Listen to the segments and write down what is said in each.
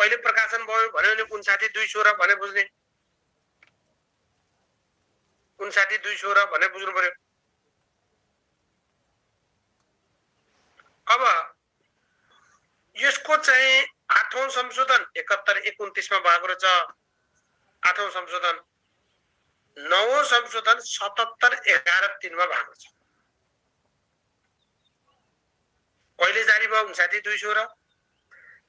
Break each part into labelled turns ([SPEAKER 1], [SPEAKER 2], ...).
[SPEAKER 1] कहिले प्रकाशन भयो भन्यो भने 59 भने बुझ्ने, 59 भने बुझ्नु पर्यो। अब यसको चाहिँ 8औं संशोधन 71-29 मा भएको रहेछ, 8औं संशोधन। 9औं संशोधन 77-11-3 मा भएको छ। कहिले जारी भयो 59-216।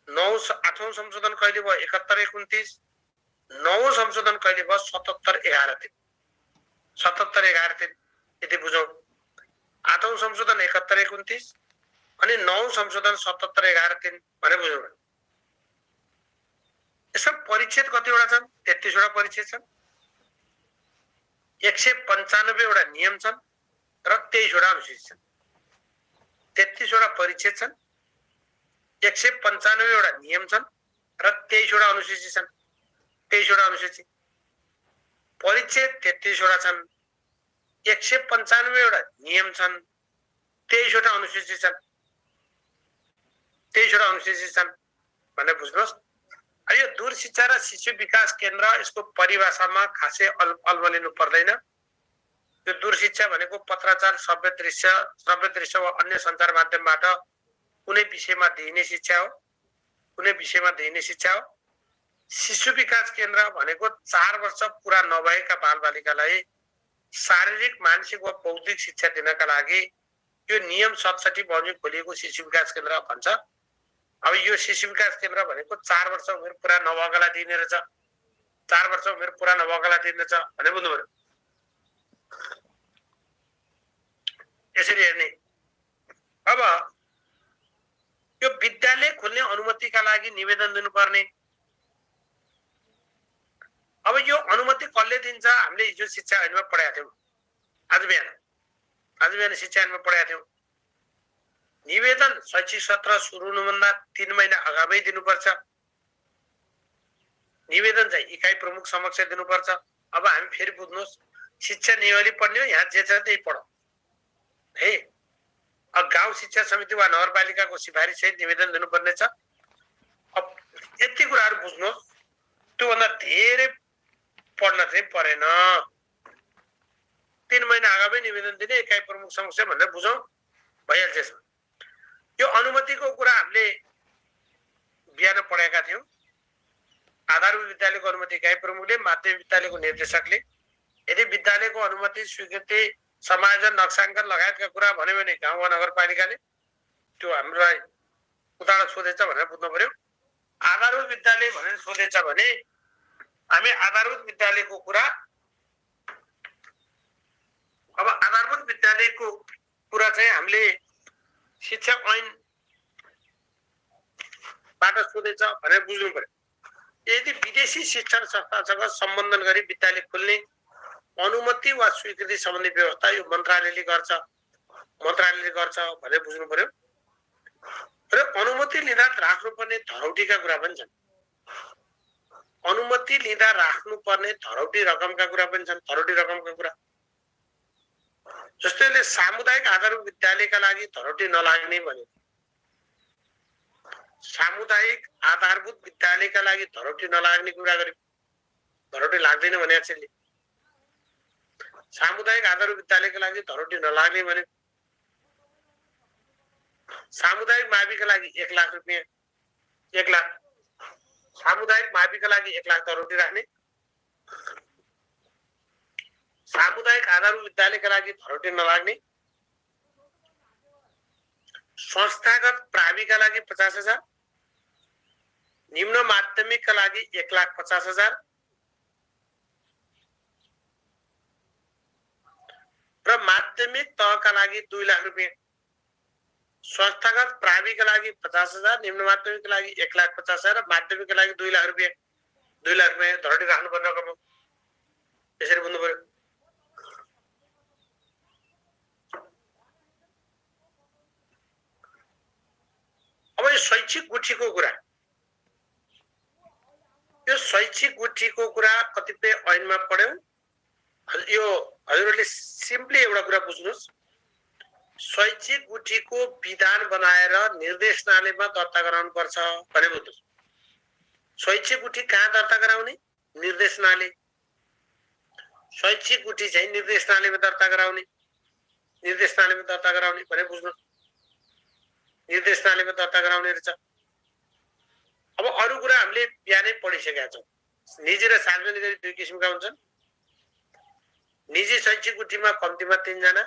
[SPEAKER 1] 8औं संशोधन कहिले भयो 71-29। 9औं संशोधन कहिले भयो 77-11-3। 77-11-3 यति बुझौं। 8औं संशोधन 71-29 अनि 9औं संशोधन 77-11-3 भने बुझौं। यसमा परिच्छेद कतिवटा छन्? 33 वटा परिच्छेद छन्, 195 वटा नियम छन् र 23 वटा अनुसूची छन्। 33 वटा परिच्छेद छन्, 195 वटा नियम छन् र 23 वटा अनुसूची छन्। 23 वटा अनुसूची। परिच्छेद 33 वटा छन्, 195 वटा नियम छन्, 23 वटा अनुसूची छन्। 23 वटा अनुसूची छन् भन्ने बुझ्नुहोस्। यो दूर शिक्षा र शिशु विकास केन्द्र यसको परिभाषामा खासै अल्मलिनु पर्दैन। यो दूर शिक्षा भनेको पत्राचार, श्रव्य दृश्य वा अन्य सञ्चार माध्यमबाट कुनै विषयमा दिइने शिक्षा हो, कुनै विषयमा दिइने शिक्षा हो। शिशु विकास केन्द्र भनेको 4 वर्ष पुरा नभएका बालबालिकालाई शारीरिक, मानसिक वा बौद्धिक शिक्षा दिनका लागि यो नियम 67 बमोजिम खोलिएको शिशु विकास केन्द्र भन्छ। अब यो शिशु विकास केन्द्र भनेको 4 वर्ष उमेर पुरा नभएकालाई दिने रहेछ, 4 वर्ष उमेर पुरा नभएकालाई दिने रहेछ भने बुझ्नु पर्यो। यसरी हेर्ने। अब यो विद्यालय खोल्ने अनुमतिका लागि निवेदन दिनुपर्ने। अब यो अनुमति कसले दिन्छ? हामीले हिजो शिक्षा ऐनमा पढाएका थियौं। आज बिहान शिक्षा ऐनमा पढाएका थियौं। निवेदन शैक्षिक सत्र सुरु हुनुभन्दा 3 महिना अगावै दिनुपर्छ। निवेदन चाहिँ इकाइ प्रमुख समक्ष दिनुपर्छ। अब हामी फेरि बुझ्नुहोस्, शिक्षा नियमावली पढ्ने हो, यहाँ जे छ त्यही पढौं है। अब गाउँ शिक्षा समिति वा नगरपालिकाको सिफारिस सहित निवेदन दिनुपर्ने छ। अब यति कुराहरू बुझ्नुहोस्, त्योभन्दा धेरै पढ्न चाहिँ परेन। 3 महिना अगावै निवेदन दिने, इकाइ प्रमुख समक्ष भनेर बुझौं, भइहाल्छ यसमा। यो अनुमतिको कुरा हामीले बिहान पढेका थियौं। आधारभूत विद्यालयको अनुमति इकाइ प्रमुखले, माध्यमिक विद्यालयको निर्देशकले। यदि विद्यालयको अनुमति, स्वीकृति, समायोजन, नक्साङ्कन लगायतका कुरा भन्यो भने गाउँ वा नगरपालिकाले। त्यो हामीलाई उदाहरण सोधेछ भनेर बुझ्नु पर्यो। आधारभूत विद्यालय भनेर सोधेछ भने हामी आधारभूत विद्यालयको कुरा, अब आधारभूत विद्यालयको कुरा चाहिँ हामीले शिक्षा ऐनबाट सोधेछ भनेर बुझ्नु पर्यो। यदि विदेशी शिक्षण संस्थासँग सम्बन्धन गरी विद्यालय खोल्ने अनुमति वा स्वीकृति सम्बन्धी व्यवस्था यो मन्त्रालयले गर्छ भनेर बुझ्नु पर्यो। र अनुमति लिँदा राख्नुपर्ने धरौटीका कुरा पनि छन्। अनुमति लिँदा राख्नुपर्ने धरौटी रकमका कुरा पनि छन्। धरौटी रकमका कुरा जस्तै सामुदायिक आधारभूत विद्यालयका लागि धरौटी नलाग्ने भन्यो। सामुदायिक आधारभूत विद्यालयका लागि धरौटी नलाग्ने कुरा गर्यो। धरौटी लाग्दैन भने यसले सामुदायिक आधारभूत विद्यालयका लागि धरौटी नलाग्ने भन्यो। सामुदायिक माविका लागि 1 लाख रुपैयाँ, 1 लाख। सामुदायिक माविका लागि 1 लाख धरौटी राख्ने। सामुदायिक आधारभूत विद्यालयका लागि धरौटी नलाग्ने। संस्थागत प्राविका लागि 50,000, निम्न माध्यमिकका लागि 1,50,000 र माध्यमिक तहका लागि 2 लाख रुपैयाँ। संस्थागत प्राविका लागि 50,000, निम्न माध्यमिकका लागि 1,50,000 र माध्यमिकका लागि 2 लाख रुपैयाँ। 2 लाख रुपैयाँ धरौटी राख्नुपर्ने रकम हो। यसरी बुझ्नु पर्यो। अब यो शैक्षिक गुठीको कुरा, यो शैक्षिक गुठीको कुरा कतिपय ऐनमा पढ्यौं। यो हजुरहरूले सिम्पली एउटा कुरा बुझ्नुहोस्, शैक्षिक गुठीको विधान बनाएर निर्देशनालयमा दर्ता गराउनु पर्छ भने बुझ्नुहोस्। स्वैच्छिक गुठी कहाँ दर्ता गराउने? निर्देशनालय। स्वैच्छिक गुठी चाहिँ निर्देशनालयमा दर्ता गराउने। निर्देशनालयमा दर्ता गराउने भने बुझ्नु, निर्देशनालयमा दर्ता गराउने रहेछ। अब अरु कुरा हामीले बिहानै पढिसकेका छौँ। निजी र सार्वजनिक गरी दुई किसिमका हुन्छन्। निजी शैक्षिक गुठीमा कम्तीमा 3 जना,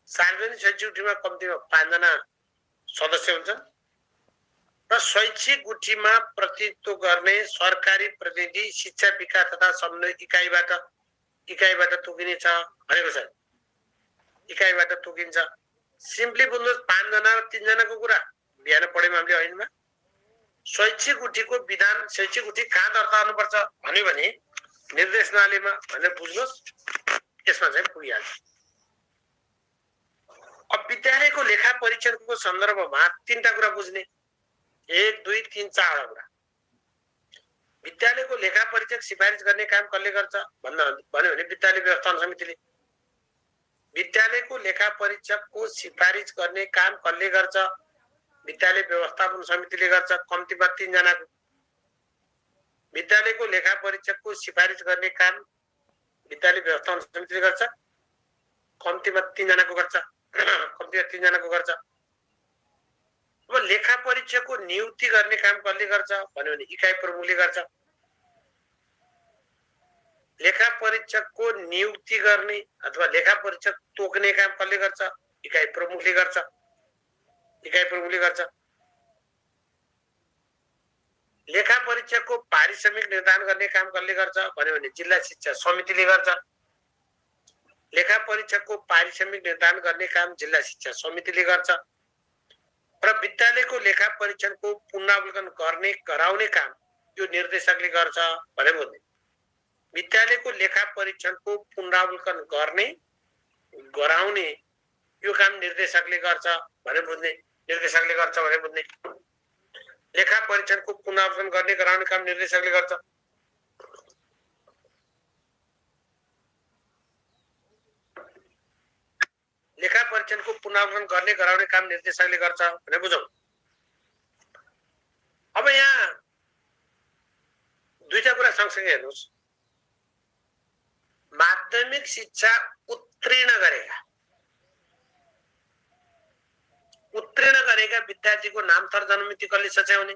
[SPEAKER 1] सार्वजनिक शैक्षिक गुठीमा कम्तीमा 5 जना सदस्य हुन्छन् र शैक्षिक गुठीमा प्रतिनिधित्व गर्ने सरकारी प्रतिनिधि शिक्षा विकास तथा समन्वय इकाइबाट तोकिनेछ भनेको छ। इकाइबाट तोकिन्छ। सिम्पली बुझ्नुहोस्, 5 जना र 3 जनाको कुरा बिहान पढेमा हामीले ऐनमा। शैक्षिक गुठीको विधान, शैक्षिक गुठी कहाँ दर्ता गर्नुपर्छ भन्यो भने निर्देशनालयमा भनेर बुझ्नुहोस्। यसमा चाहिँ पुगिहाल्छ। अब विद्यालयको लेखा परीक्षणको सन्दर्भमा 3टा कुरा बुझ्ने, 1 2 3 4 कुरा। विद्यालयको लेखा परीक्षक सिफारिस गर्ने काम कसले गर्छ भन्यो भने विद्यालय व्यवस्थापन समितिले। विद्यालयको लेखा परीक्षकको सिफारिस गर्ने काम कसले गर्छ? विद्यालय व्यवस्थापन समितिले गर्छ, कम्तीमा 3 जनाको। विद्यालयको लेखा परीक्षकको सिफारिस गर्ने काम विद्यालय व्यवस्थापन समितिले गर्छ, कम्तीमा 3 जनाको गर्छ। कम्तीमा 3 जनाको गर्छ। अब लेखा परीक्षकको नियुक्ति गर्ने काम कसले गर्छ भन्यो भने इकाइ प्रमुखले गर्छ। लेखा परीक्षकको नियुक्ति गर्ने अथवा लेखा परीक्षक तोक्ने काम कसले गर्छ? इकाइ प्रमुखले गर्छ। इकाइ प्रमुखले गर्छ। लेखा परीक्षकको पारिश्रमिक निर्धारण गर्ने काम कसले गर्छ भन्यो भने जिल्ला शिक्षा समितिले गर्छ। लेखा परीक्षकको पारिश्रमिक निर्धारण गर्ने काम जिल्ला शिक्षा समितिले गर्छ र विद्यालयको लेखा परीक्षणको पुनरावलोकन गर्ने गराउने काम यो निर्देशकले गर्छ भने बुझ्ने। विद्यालयको लेखा परीक्षणको पुनरावलोकन गर्ने गराउने यो काम निर्देशकले गर्छ भने बुझ्ने। निर्देशकले गर्छ भने बुझ्ने। लेखा परीक्षणको पुनरावलोकन गर्ने गराउने काम निर्देशकले गर्छ। लेखा परीक्षणको पुनरावलोकन गर्ने गराउने काम निर्देशकले गर्छ भने बुझौं। अब यहाँ दुईटा कुरा सँगसँगै हेर्नुस्। माध्यमिक शिक्षा उत्तीर्ण गरेका विद्यार्थीको नाम थर जन्ममिति कसले सच्याउने?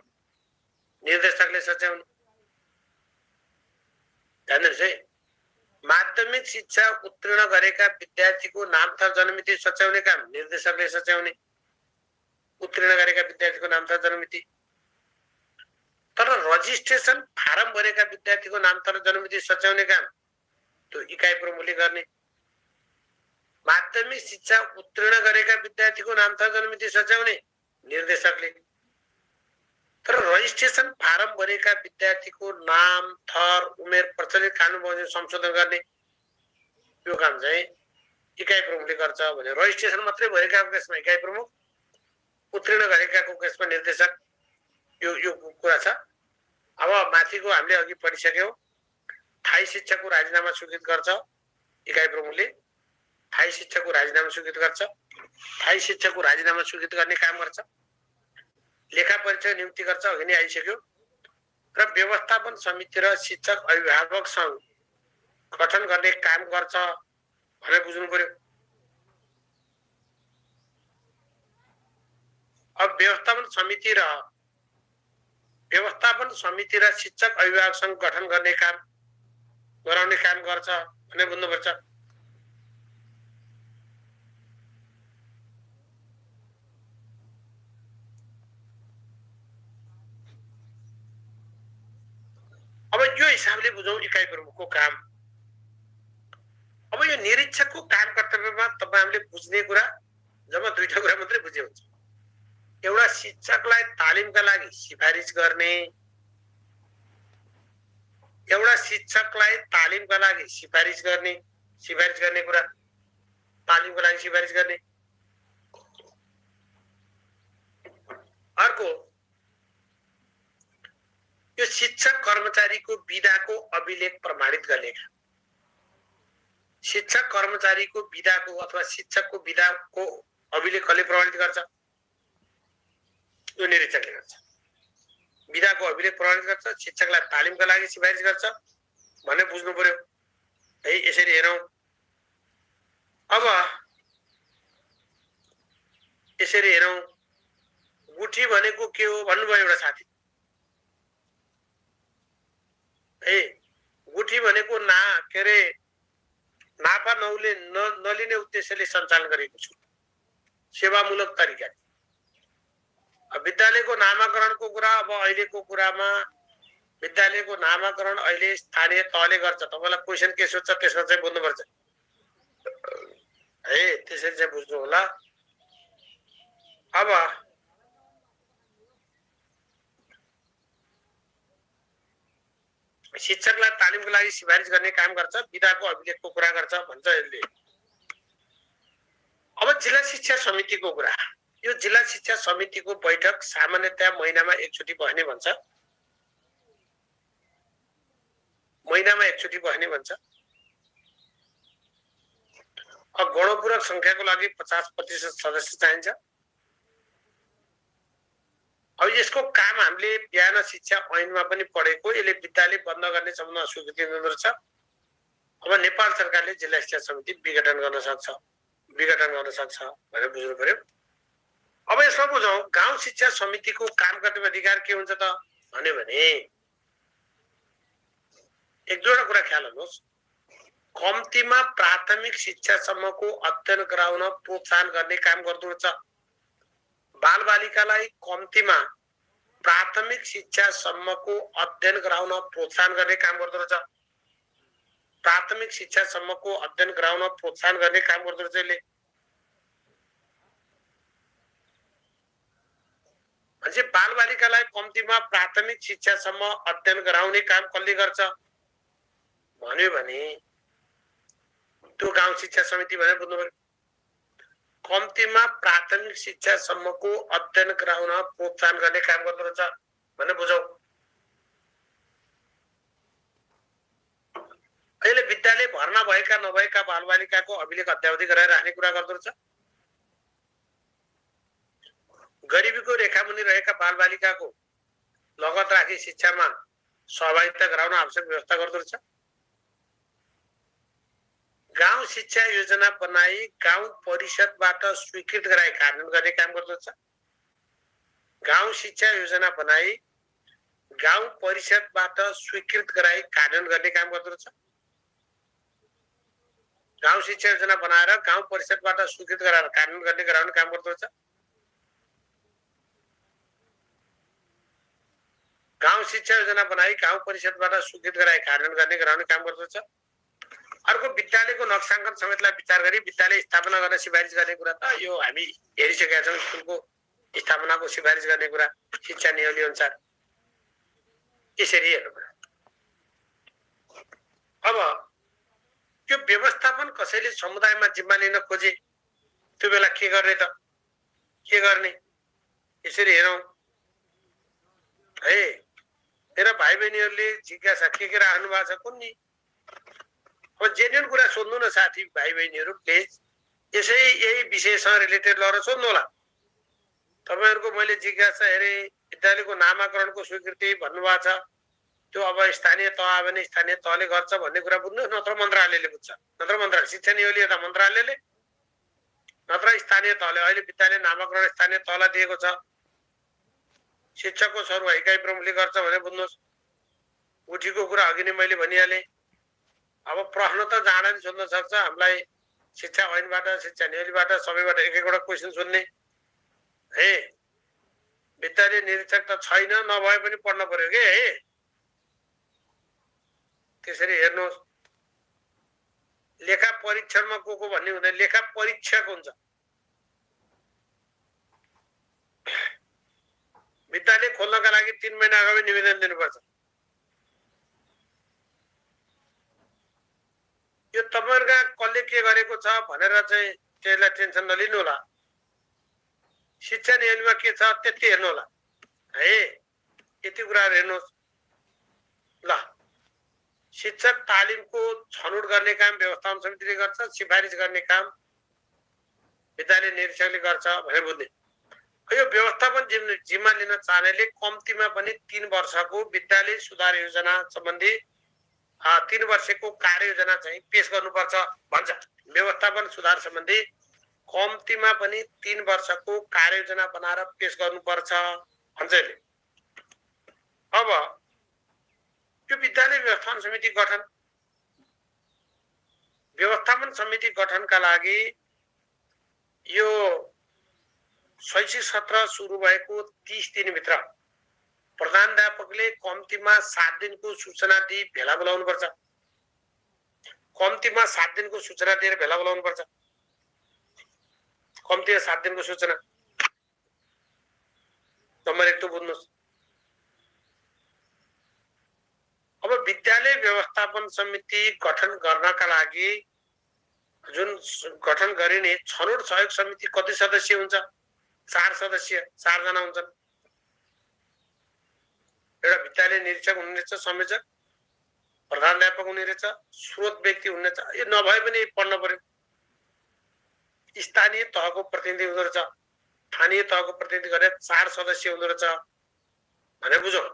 [SPEAKER 1] निर्देशकले सच्याउने। ध्यान दिनुस् है। माध्यमिक शिक्षा उत्तीर्ण गरेका विद्यार्थीको नाम थर जन्ममिति सच्याउने काम निर्देशकले सच्याउने। उत्तीर्ण गरेका विद्यार्थीको नाम थर जन्ममिति। तर रजिस्ट्रेसन फारम भरेका विद्यार्थीको नाम थर जन्ममिति सच्याउने काम त्यो इकाइ प्रमुखले गर्ने। माध्यमिक शिक्षा उत्तीर्ण गरेका विद्यार्थीको नाम थर जन्ममिति सच्याउने निर्देशकले। तर रजिस्ट्रेसन फारम भरेका विद्यार्थीको नाम थर उमेर प्रचलित कानुन बमोजिम संशोधन गर्ने यो काम चाहिँ इकाइ प्रमुखले गर्छ भने रजिस्ट्रेसन मात्रै भरेकाको केसमा इकाइ प्रमुख, उत्तीर्ण गरेकाको केसमा निर्देशक। यो कुरा छ। अब माथिको हामीले अघि पढिसक्यौं। स्थायी शिक्षाको राजीनामा स्वीकृत गर्छ इकाइ प्रमुखले। स्थायी शिक्षाको राजीनामा स्वीकृत गर्छ। स्थायी शिक्षाको राजीनामा स्वीकृत गर्ने काम गर्छ। लेखा परीक्षक नियुक्ति गर्छ, अघि नै आइसक्यो। र व्यवस्थापन समिति र शिक्षक अभिभावक संघ गठन गर्ने काम गर्छ भनेर बुझ्नु पर्यो। अब व्यवस्थापन समिति र शिक्षक अभिभावक संघ गठन गर्ने काम गराउने काम गर्छ भनेर बुझ्नुपर्छ। अब यो हिसाबले बुझौं इकाइ प्रमुखको काम। अब यो निरीक्षकको काम कर्तव्यमा तपाईं हामीले बुझ्ने कुरा जम्मा दुईटा कुरा मात्रै बुझे हुन्छ। एउटा शिक्षकलाई तालिमका लागि सिफारिस गर्ने, एउटा शिक्षकलाई तालिमका लागि सिफारिस गर्ने कुरा, तालिमका लागि सिफारिस गर्ने। अर्को यो शिक्षक कर्मचारीको बिदाको अभिलेख प्रमाणित गर्ने काम। शिक्षक कर्मचारीको बिदाको अथवा शिक्षकको बिदाको अभिलेख कसले प्रमाणित गर्छ? यो निरीक्षकले गर्छ। विधाको अभिलेख प्रमाणित गर्छ, शिक्षकलाई तालिमका लागि सिफारिस गर्छ भन्ने बुझ्नु पर्यो है। यसरी हेरौं। अब यसरी हेरौं, गुठी भनेको के हो भन्नुभयो एउटा साथी है। गुठी भनेको के अरे नाफा नलिने उद्देश्यले सञ्चालन गरिएको छ, सेवामूलक तरिका। विद्यालयको नामाकरणको कुरा, अब अहिलेको कुरामा विद्यालयको नामाकरण अहिले स्थानीय तहले गर्छ। तपाईलाई क्वेशन के सोध्छ त्यसमा चाहिँ बुझ्नुपर्छ है, त्यसरी चाहिँ बुझ्नु होला। अब शिक्षकलाई तालिमको लागि सिफारिस गर्ने काम गर्छ, विधाको अभिलेखको कुरा गर्छ भन्छ यसले। अब जिल्ला शिक्षा समितिको कुरा, यो जिल्ला शिक्षा समितिको बैठक सामान्यतया महिनामा एकचोटि बस्ने भन्छ, महिनामा एकचोटि बस्ने भन्छ। अब गणपूरक संख्याको लागि 50% सदस्य चाहिन्छ। अब यसको काम हामीले बिहान शिक्षा ऐनमा पनि पढेको, यसले विद्यालय बन्द गर्ने सम्बन्धमा स्वीकृति दिँदछ। अब नेपाल सरकारले जिल्ला शिक्षा समिति विघटन गर्न सक्छ भनेर बुझ्नु पर्यो। अब यसमा बुझौं, गाउँ शिक्षा समितिको काम गर्ने अधिकार के हुन्छ त भन्यो भने एक दुईवटा कुरा ख्याल गर्नुहोस्। कम्तीमा प्राथमिक शिक्षासम्मको अध्ययन गराउन प्रोत्साहन गर्ने काम गर्दछ। बालबालिकालाई कम्तीमा प्राथमिक शिक्षासम्मको अध्ययन गराउन प्रोत्साहन गर्ने काम गर्दछ। प्राथमिक शिक्षासम्मको अध्ययन गराउन प्रोत्साहन गर्ने काम गर्दछ यसले। म्हणजे बालबालिकालाई कम्तीमा प्राथमिक शिक्षासम्म अध्ययन गराउने काम कसले गर्छ भन्यो भने त्यो गाउँ शिक्षा समिति भनेर बुझ्नु पर्यो। कम्तीमा प्राथमिक शिक्षासम्मको अध्ययन गराउन प्रोत्साहन गर्ने काम गर्दो रहेछ भनेर बुझौं। अहिले विद्यालय भर्ना भएका नभएका बालबालिकाको अभिलेख अद्यावधि गराएर राख्ने कुरा गर्दो रहेछ। गरिबीको रेखामुनि रहेका बालबालिकाको लगत राखी शिक्षामा सहभागिता गराउन आवश्यक व्यवस्था गर्दो रहेछ। गाउँ शिक्षा योजना बनाई गाउँ परिषदबाट स्वीकृत गराई कार्यान्वयन गर्ने काम गर्दो रहेछ। गाउँ शिक्षा योजना बनाई गाउँ परिषदबाट स्वीकृत गराई कार्यान्वयन गर्ने काम गर्दो रहेछ। गाउँ शिक्षा योजना बनाएर गाउँ परिषदबाट स्वीकृत गराएर कार्यान्वयन गर्ने गराउने काम गर्दो रहेछ। गाउँ शिक्षा योजना बनाई गाउँ परिषदबाट स्वीकृत गराई कार्यान्वयन गर्ने गराउने काम गर्दो रहेछ। अर्को विद्यालयको नक्साङ्कन समेतलाई विचार गरी विद्यालय स्थापना गर्न सिफारिस गर्ने कुरा त यो हामी हेरिसकेका छौं। स्कुलको स्थापनाको सिफारिस गर्ने कुरा शिक्षा नियमले अनुसार यसरी हेर्नु पर्यो। अब त्यो व्यवस्थापन कसैले समुदायमा जिम्मा लिन खोजे त्यो बेला के गर्ने त के गर्ने यसरी हेरौं है। मेरा भाइ बहिनीहरूले जिज्ञासा के राख्नु भएको छ कुन नि। अब जेन्युन कुरा सोध्नु न साथी भाइ बहिनीहरू प्लिज, यसै यही विषयसँग रिलेटेड लगेर सोध्नु होला। तपाईहरुको मैले जिज्ञासा हेरे विद्यालयको नामाकरणको स्वीकृति भन्नुभएको छ, त्यो अब स्थानीय तह आयो भने स्थानीय तहले गर्छ भन्ने कुरा बुझ्नु, नत्र मन्त्रालयले बुझ्छ। नत्र मन्त्रालय शिक्षा नियमले यता मन्त्रालयले नत्र स्थानीय तहले। अहिले विद्यालय नामाकरण स्थानीय तहलाई दिएको छ। शिक्षकको सरुवा इकाइ प्रमुखले गर्छ भने बुझ्नुहोस्। उठीको कुरा अघि नै मैले भनिहाले। अब प्रश्न त जाँदा नि सोध्न सक्छ हामीलाई शिक्षा ऐनबाट शिक्षा नियमबाट सबैबाट एक एकवटा क्वेशन सोध्ने है। विद्यालय निरीक्षक त छैन, नभए पनि पढ्न पर्यो के है। त्यसरी हेर्नुहोस्। लेखा परीक्षणमा को भन्ने हुँदैन, लेखा परीक्षक हुन्छ। विद्यालय खोल्नका लागि 3 महिना अगाडि निवेदन दिनुपर्छ। यो तपाईहरुका कसले के गरेको छ भनेर चाहिँ त्यसलाई टेन्सन नलिनु होला। शिक्षा नियममा के छ त्यति हेर्नु होला है। यति कुरा हेर्नुहोस् ल। शिक्षक तालिमको छनौट गर्ने काम व्यवस्थापन समितिले गर्छ, सिफारिस गर्ने काम विद्यालय निरीक्षकले गर्छ भनेर बुझ्ने। यो व्यवस्थापन जिम्मा लिन चाहनेले कम्तीमा पनि 3 वर्षको विद्यालय सुधार योजना सम्बन्धी 3 वर्षको कार्ययोजना चाहिँ पेश गर्नुपर्छ भन्छ। व्यवस्थापन सुधार सम्बन्धी कम्तीमा पनि 3 वर्षको कार्ययोजना बनाएर पेश गर्नुपर्छ भन्छ। अब यो विद्यालय व्यवस्थापन समिति गठनका लागि यो शैक्षिक सत्र सुरु भएको 30 दिनभित्र प्रधानाध्यापकले कम्तीमा 7 दिनको सूचना दिई भेला बोलाउनु पर्छ। कम्तीमा 7 दिनको सूचना दिएर भेला बोलाउनु पर्छ। कम्तीमा 7 दिनको सूचना। नम्बर 1 त बुझ्नुस्। अब विद्यालय व्यवस्थापन समिति गठन गर्नका लागि जुन गठन गरिने छनौट सहयोग समिति कति सदस्य हुन्छ? 4 सदस्य, 4 जना हुन्छन्। एउटा विद्यालय निरीक्षक हुनुहुन्छ, संयोजक, प्रधानाध्यापक हुनुहुन्छ, स्रोत व्यक्ति हुनुहुन्छ। यो नभए पनि पढ्न पर्यो। स्थानीय तहको प्रतिनिधि हुँदो रहेछ, स्थानीय तहको प्रतिनिधि गरेर 4 सदस्य हुँदो रहेछ भने बुझौँ।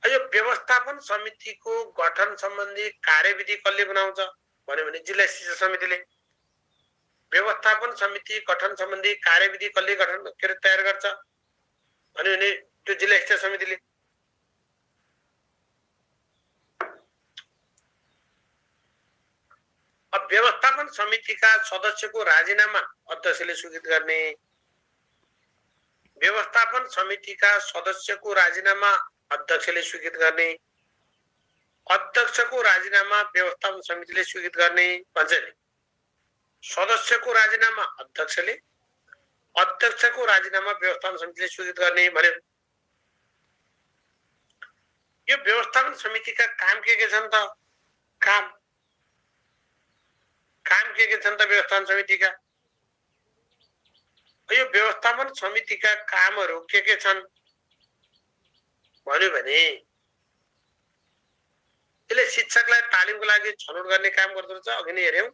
[SPEAKER 1] यो व्यवस्थापन समितिको गठन सम्बन्धी कार्यविधि कसले बनाउँछ भन्यो भने जिल्ला शिक्षा समितिले। व्यवस्थापन समिति गठन सम्बन्धी कार्यविधि कसले तयार गर्छ भन्यो भने त्यो जिल्ला शिक्षा समितिले। अब व्यवस्थापन समितिका सदस्यको राजीनामा अध्यक्षले स्वीकृत गर्ने। व्यवस्थापन समितिका सदस्यको राजीनामा अध्यक्षले स्वीकृत गर्ने। अध्यक्षको राजीनामा व्यवस्थापन समितिले स्वीकृत गर्ने भन्छ नि। सदस्यको राजीनामा अध्यक्षले, अध्यक्षको राजीनामा व्यवस्थापन समितिले स्वीकृत गर्ने भन्यो। यो व्यवस्थापन समितिका काम के छन् त? काम के छन् त व्यवस्थापन समितिका? यो व्यवस्थापन समितिका कामहरू के छन् भन्यो भने यसले शिक्षकलाई तालिमको लागि छनौट गर्ने काम गर्दो रहेछ। अघि नै हेर्यौं।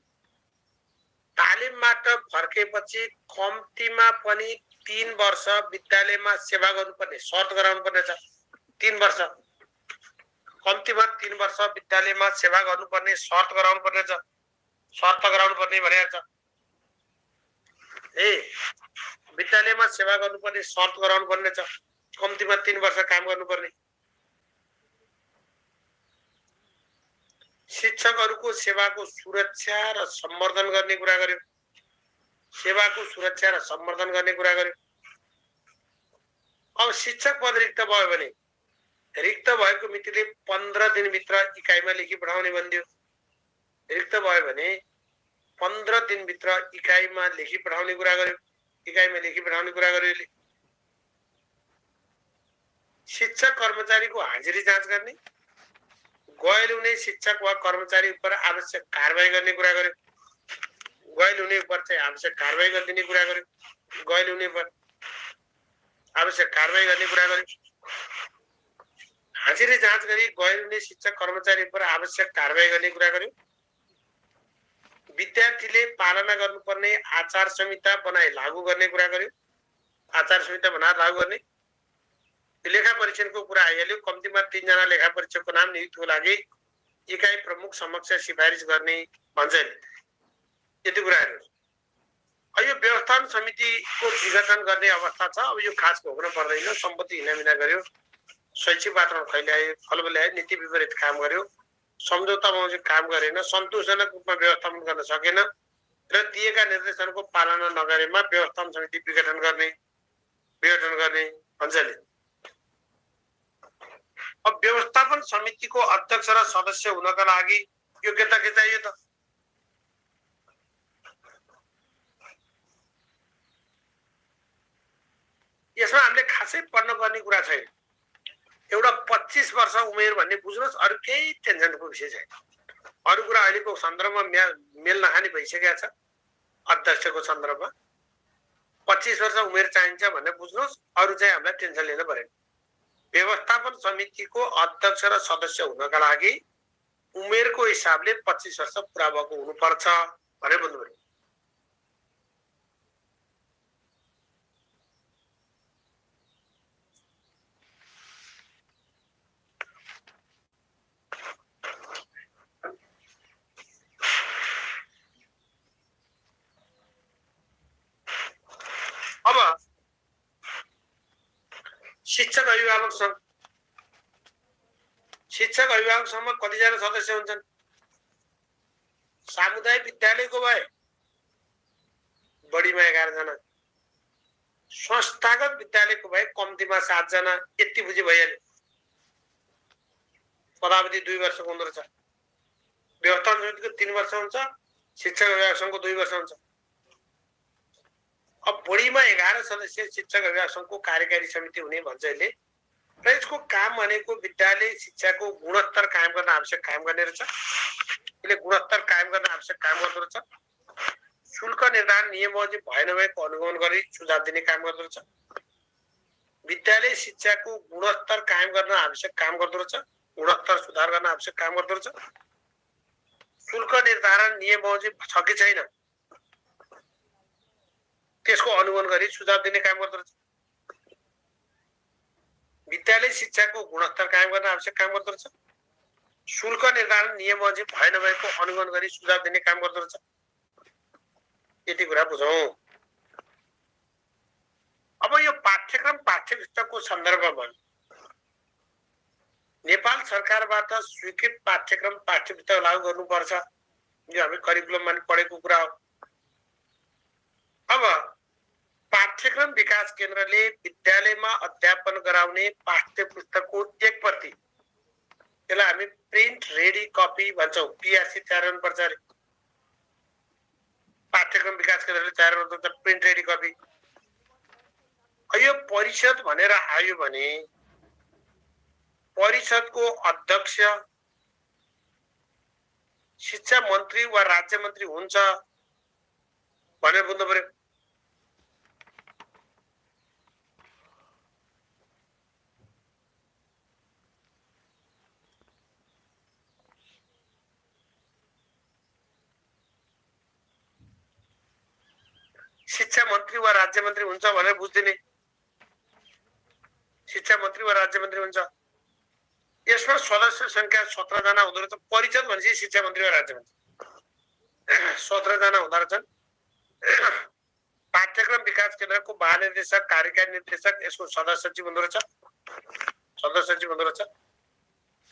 [SPEAKER 1] तालिमबाट फर्केपछि कम्तीमा पनि 3 वर्ष विद्यालयमा सेवा गर्नुपर्ने शर्त गराउनु पर्ने छ। 3 वर्ष, कम्तीमा 3 वर्ष विद्यालयमा सेवा गर्नुपर्ने शर्त गराउनु पर्ने छ। शर्त गराउनु पर्ने भनेको छ। विद्यालयमा सेवा गर्नुपर्ने शर्त गराउनु पर्ने छ। कम्तीमा 3 वर्ष काम गर्नुपर्ने। शिक्षकहरूको सेवाको सुरक्षा र सम्वर्धन गर्ने कुरा गर्यो। सेवाको सुरक्षा र सम्वर्धन गर्ने कुरा गर्यो। अब शिक्षक पद रिक्त भयो भने रिक्त भएको मितिले 15 दिनभित्र इकाइमा लेखी पठाउने भनिदियो। रिक्त भयो भने 15 दिनभित्र इकाइमा लेखी पठाउने कुरा गर्यो। इकाइमा लेखी पठाउने कुरा गर्यो यसले। शिक्षक कर्मचारीको हाजिरी जाँच गर्ने, गैर हुने शिक्षक वा कर्मचारी उपर आवश्यक कारबाही गर्ने कुरा गर्यो। गैर हुने उपर चाहिँ आवश्यक कारबाही गरिदिने कुरा गर्यो। गैर हुने उपर आवश्यक कारबाही गर्ने कुरा गर्यो। हाजिरी जाँच गरी गैर हुने शिक्षक कर्मचारी उपर आवश्यक कारबाही गर्ने कुरा गर्यो। विद्यार्थीले पालना गर्नुपर्ने आचार संहिता बनाई लागू गर्ने कुरा गर्यो। आचार संहिता बनाएर लागू गर्ने। लेखा परीक्षणको कुरा आइहाल्यो। कम्तीमा 3 जना लेखा परीक्षकको नाम नियुक्तिको लागि इकाइ प्रमुख समक्ष सिफारिस गर्ने भन्छ। यति कुराहरू। यो व्यवस्थापन समितिको विघटन गर्ने अवस्था छ। अब यो खास भोग्न पर्दैन। सम्पत्ति हिनामिना गर्यो, शैक्षिक वातावरण फैल्यायो, फलबल्यायो, नीति विपरीत काम गर्यो, सम्झौता बमोजिम काम गरेन, सन्तोषजनक रूपमा व्यवस्थापन गर्न सकेन र दिएका निर्देशनको पालना नगरेमा व्यवस्थापन समिति विघटन गर्ने भन्छ। अब व्यवस्थापन समितिको अध्यक्ष र सदस्य हुनका लागि योग्यता के चाहियो त? यसमा हामीले खासै पढ्न पर्ने कुरा छैन। एउटा 25 वर्ष उमेर भन्ने बुझ्नुहोस्, अरु केही टेन्सनको विषय छैन। अरु कुरा अहिलेको सन्दर्भमा मेल नखाने भइसकेको छ। अध्यक्षको सन्दर्भमा 25 वर्ष उमेर चाहिन्छ भन्ने बुझ्नुहोस्, अरु चाहिँ हामीलाई टेन्सन लिन पर्दैन। व्यवस्थापन समितिको अध्यक्ष र सदस्य हुनका लागि उमेरको हिसाबले 25 वर्ष पुरा भएको हुनुपर्छ भनेर बुझ्नु पर्यो। शिक्षक अभिभावक संघ, शिक्षक अभिभावक संघमा कतिजना सदस्य हुन्छन्? सामुदायिक विद्यालयको भए बढीमा 11 जना, संस्थागत विद्यालयको भए कम्तीमा 7 जना। यति बुझी भइहाल्यो। पदावधि 2 वर्षको हुँदो रहेछ। व्यवस्थापन समितिको 3 वर्ष हुन्छ, शिक्षक अभिभावक संघको 2 वर्ष हुन्छ। अब बढीमा 11 सदस्य शिक्षक अभिभावक संघको कार्यकारी समिति हुने भन्छ यसले। र यसको काम भनेको विद्यालय शिक्षाको गुणस्तर कायम गर्न आवश्यक काम गर्ने रहेछ। यसले गुणस्तर कायम गर्न आवश्यक काम गर्दो रहेछ। शुल्क निर्धारण नियमावली भए नभएको अनुगमन गरी सुझाव दिने काम गर्दो रहेछ। विद्यालय शिक्षाको गुणस्तर कायम गर्न आवश्यक काम गर्दो रहेछ। गुणस्तर सुधार गर्न आवश्यक काम गर्दो रहेछ। शुल्क निर्धारण नियमावली छ कि छैन त्यसको अनुगमन गरी सुझाव दिने काम गर्दो रहेछ। विद्यालय शिक्षाको गुणस्तर कायम गर्न आवश्यक काम गर्दो रहेछ। शुल्क निर्धारण नियमावली भए नभएको अनुगमन गरी सुझाव दिने काम गर्दो रहेछ। यति कुरा बुझौं। अब यो पाठ्यक्रम पाठ्यपुस्तकको सन्दर्भमा नेपाल सरकारबाट स्वीकृत पाठ्यक्रम पाठ्यपुस्तक लागू गर्नुपर्छ। यो हामी करिकुलममा पढेको कुरा हो। अब पाठ्यक्रम विकास केन्द्रले विद्यालयमा अध्यापन गराउने पाठ्यपुस्तकको 1 प्रति, यसलाई हामी प्रिन्ट रेडी कपी भन्छौं, पीआरसी तयार गर्नुपर्छ अरे। पाठ्यक्रम विकास केन्द्रले तयार गर्नुपर्छ प्रिन्ट रेडी कपी। यो परिषद भनेर आयो भने परिषदको अध्यक्ष शिक्षा मन्त्री वा राज्य मन्त्री हुन्छ भनेर बुझ्नु पर्यो। शिक्षा मन्त्री वा राज्य मन्त्री हुन्छ भनेर बुझ्दिने। शिक्षा मन्त्री वा राज्य मन्त्री हुन्छ। यसमा सदस्य संख्या 17 जना हुँदो रहेछ। परिषद भनेपछि शिक्षा मन्त्री वा राज्य मन्त्री 17 जना हुँदो रहेछन्। पाठ्यक्रम विकास केन्द्रको महानिर्देशक, कार्यकारी निर्देशक, यसको सदस्य सचिव हुँदो रहेछ। सदस्य सचिव हुँदो रहेछ।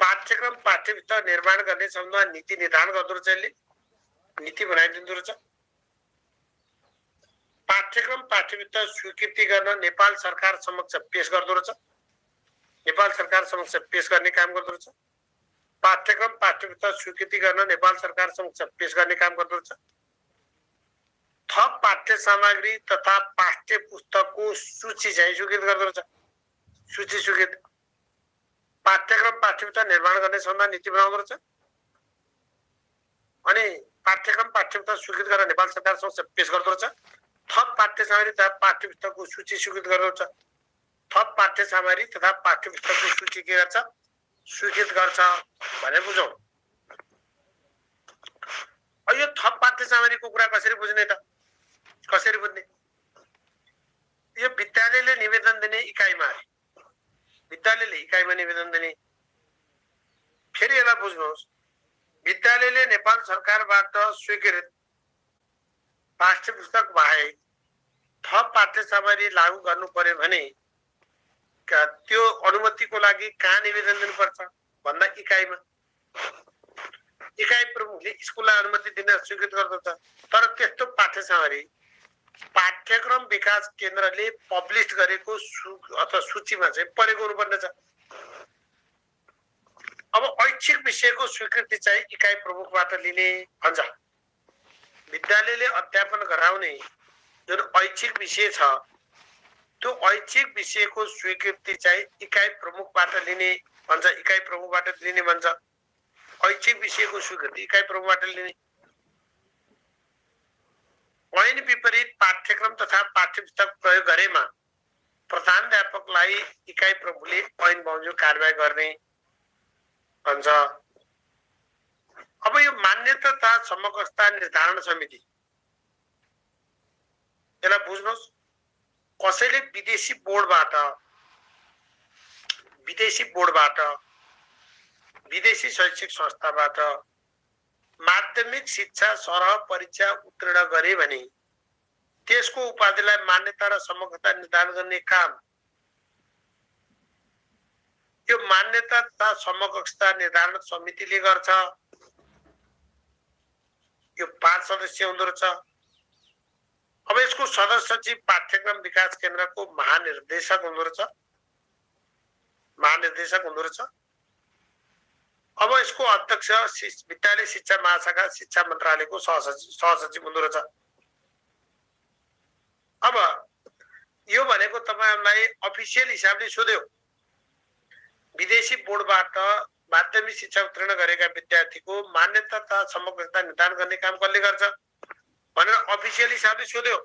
[SPEAKER 1] पाठ्यक्रम पाठ्यपुस्तक निर्माण गर्ने सम्बन्धमा नीति निर्धारण गर्दो रहेछ। यसले नीति बनाइदिँदो रहेछ। पाठ्यक्रम पाठ्यपुस्तक स्वीकृति गर्न नेपाल सरकार समक्ष पेश गर्दो रहेछ। नेपाल सरकार समक्ष पेश गर्ने काम गर्दो रहेछ। पाठ्यक्रम पाठ्यपुस्तक स्वीकृति गर्न नेपाल सरकार समक्ष पेश गर्ने काम गर्दो रहेछ। थप पाठ्य सामग्री तथा पाठ्य पुस्तकको सूची चाहिँ स्वीकृत गर्दो रहेछ। सूची स्वीकृत। पाठ्यक्रम पाठ्यपुस्तक निर्माण गर्ने सम्बन्धमा नीति बनाउँदो रहेछ। अनि पाठ्यक्रम पाठ्यपुस्तक स्वीकृत गरेर नेपाल सरकार समक्ष पेश गर्दो रहेछ। थप पाठ्य सामग्री तथा पाठ्य पुस्तकको सूची स्वीकृत गर्दो रहेछ। थप पाठ्य सामग्री तथा पाठ्य पुस्तकको सूची के गर्छ? स्वीकृत गर्छ भनेर बुझौं। यो थप पाठ्य सामग्रीको कुरा कसरी बुझ्ने त? कसरी बुझ्ने? यो विद्यालयले निवेदन दिने इकाइमा, विद्यालयले इकाइमा निवेदन दिने। फेरि यसलाई बुझ्नुहोस्। विद्यालयले नेपाल सरकारबाट स्वीकृत पाठ्य पुस्तक बाहेक थप पाठ्य सामग्री लागू गर्नु पर्यो भने त्यो अनुमतिको लागि कहाँ निवेदन दिनुपर्छ भन्दा इकाइमा। इकाइ प्रमुखले स्कुललाई अनुमति दिन स्वीकृत गर्दछ। तर त्यस्तो पाठ्य सामग्री पाठ्यक्रम विकास केन्द्रले पब्लिश गरेको अथवा सूचीमा चाहिँ परेको हुनुपर्ने छ। अब ऐच्छिक विषयको स्वीकृति चाहिँ इकाइ प्रमुखबाट लिने भन्छ। विद्यालयले अध्यापन गराउने जुन ऐच्छिक विषय छ त्यो ऐच्छिक विषयको स्वीकृति चाहिँ इकाइ प्रमुखबाट लिने भन्छ। इकाइ प्रमुखबाट लिने भन्छ। ऐच्छिक विषयको स्वीकृति इकाइ प्रमुखबाट लिने। ऐन विपरीत पाठ्यक्रम तथा पाठ्यपुस्तक प्रयोग गरेमा प्रधानाध्यापकलाई इकाइ प्रमुखले ऐन बमोजिम कारबाही गर्ने भन्छ। अब यो मान्यता तथा समकक्षता निर्धारण समिति, यसलाई बुझ्नुहोस्। कसैले विदेशी बोर्डबाट विदेशी शैक्षिक संस्थाबाट माध्यमिक शिक्षा सरह परीक्षा उत्तीर्ण गरे भने त्यसको उपाधिलाई मान्यता र समकक्षता निर्धारण गर्ने काम यो मान्यता तथा समकक्षता निर्धारण समितिले गर्छ। यो 5 सदस्य हुँदो रहेछ। अब यसको सदस्य सचिव पाठ्यक्रम विकास केन्द्रको महानिर्देशक हुँदो रहेछ। महानिर्देशक हुँदो रहेछ। अब यसको अध्यक्ष विद्यालय शिक्षा महाशाखा शिक्षा मन्त्रालयको सहसचिव हुँदो रहेछ। अब यो भनेको तपाईहरुलाई अफिसियल हिसाबले सोध्यो, विदेशी बोर्डबाट माध्यमिक शिक्षा उत्तीर्ण गरेका विद्यार्थीको मान्यता तथा समकक्षता निर्धारण गर्ने काम कसले गर्छ भनेर अफिसियल हिसाबले सोध्यो,